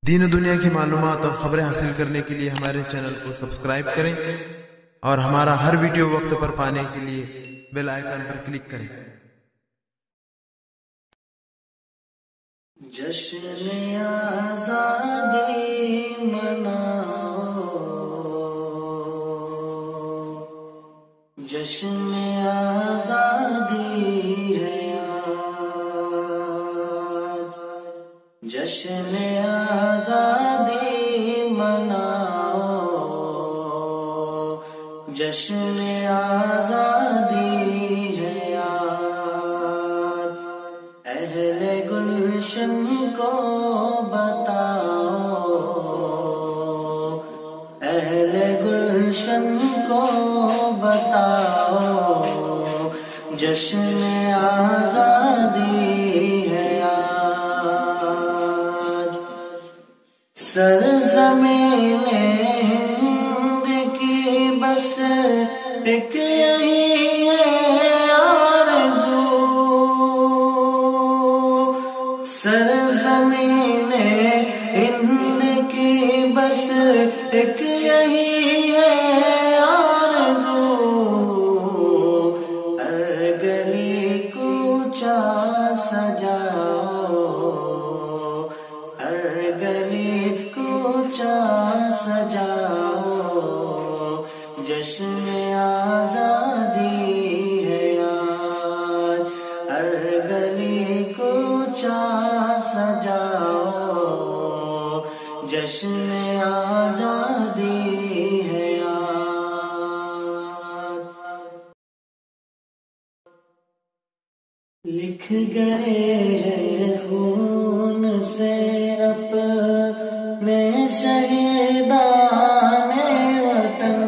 دین و دنیا کی معلومات اور خبریں حاصل کرنے کے لیے ہمارے چینل کو سبسکرائب کریں اور ہمارا ہر ویڈیو وقت پر پانے کے لیے بیل آئیکن پر کلک کریں۔ جشن آزادی مناؤ، جشن آزادی ہے آج، جشن آزادی مناؤ، جشن آزادی ہے آج، اہل گلشن کو بتاؤ، اہل گلشن کو بتاؤ، جشن آزادی ہے آج، سرزمین ہند کی بس ایک یہی ہے آرزو، سرزمین ہند کی بس ایک یہی ہے آرزو، ہر گلی کوچہ سجاؤ، ہر گلی کوچہ سجاؤ، جشن آزادی ہے آج، ہر گلی کوچہ سجاؤ، جشن آزادی ہے آج، لکھ گئے ہیں خون سے اپنے شہیدان وطن،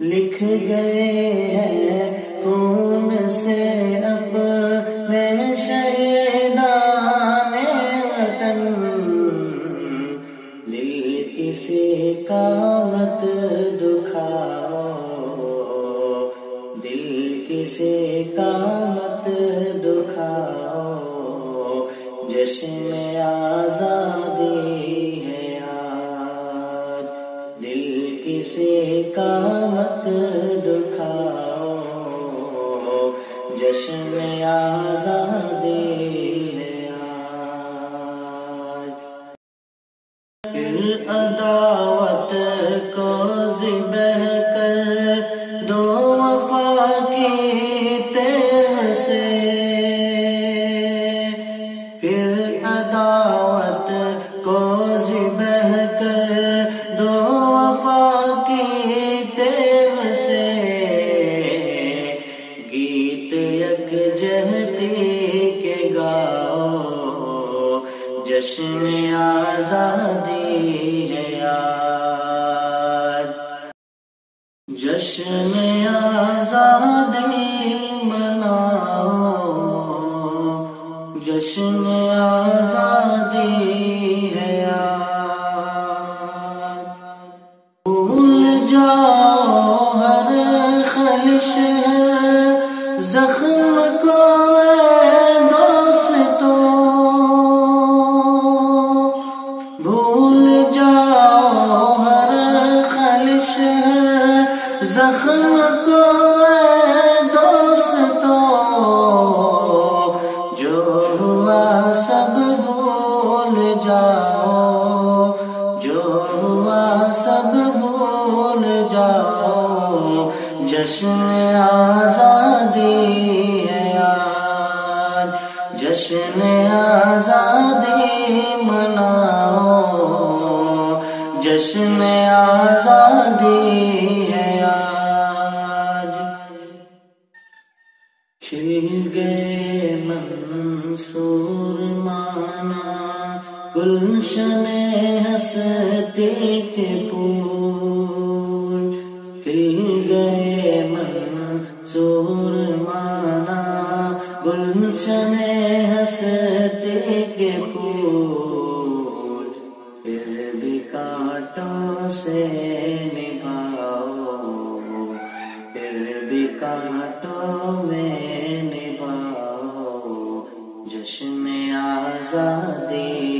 لکھ گئے ہیں خون سے اپنے شہیدان وطن، دل کسی کا مت دکھاؤ، دل کسی کا مت دکھاؤ، جشن آزادی ہے آج، دل کسی کا مت دکھاؤ، جشن آزادی ہے آج، پھر عداوت کو ذبح کر دو وفا کی تہ سے، پھر عداوت کو ذبح کر دو وفا کی تہ سے، گیت یکجہتی کے گاؤ، جشن آزادی ہے آج، جشن آزادی مناؤ، جشن آزادی ہے آج، بھول جاؤ ہر خلش زخم کو اے دوستو، بھول جاؤ ہر خلش زخم کو اے دوستو، جو ہوا سب بھول جاؤ، جو ہوا سب بھول جاؤ، جشن آزادی ہے آج، جشن آزادی مناؤ، جشن آزادی ہے آج، کھل گئے منصور مانا گلشن ہستی کے پھول، کھل گئے منصور مانا گلشن ہستی کے پھول، پھر بھی کانٹوں سے نبھاؤ، پھر بھی کانٹوں میں نبھاؤ، جشن آزادی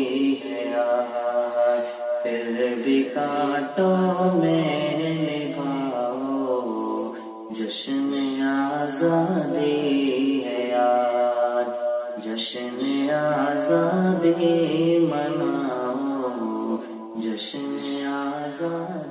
کانٹوں میں نبھاؤ، جشن آزادی ہے آج، جشن آزادی مناؤ، جشن آزادی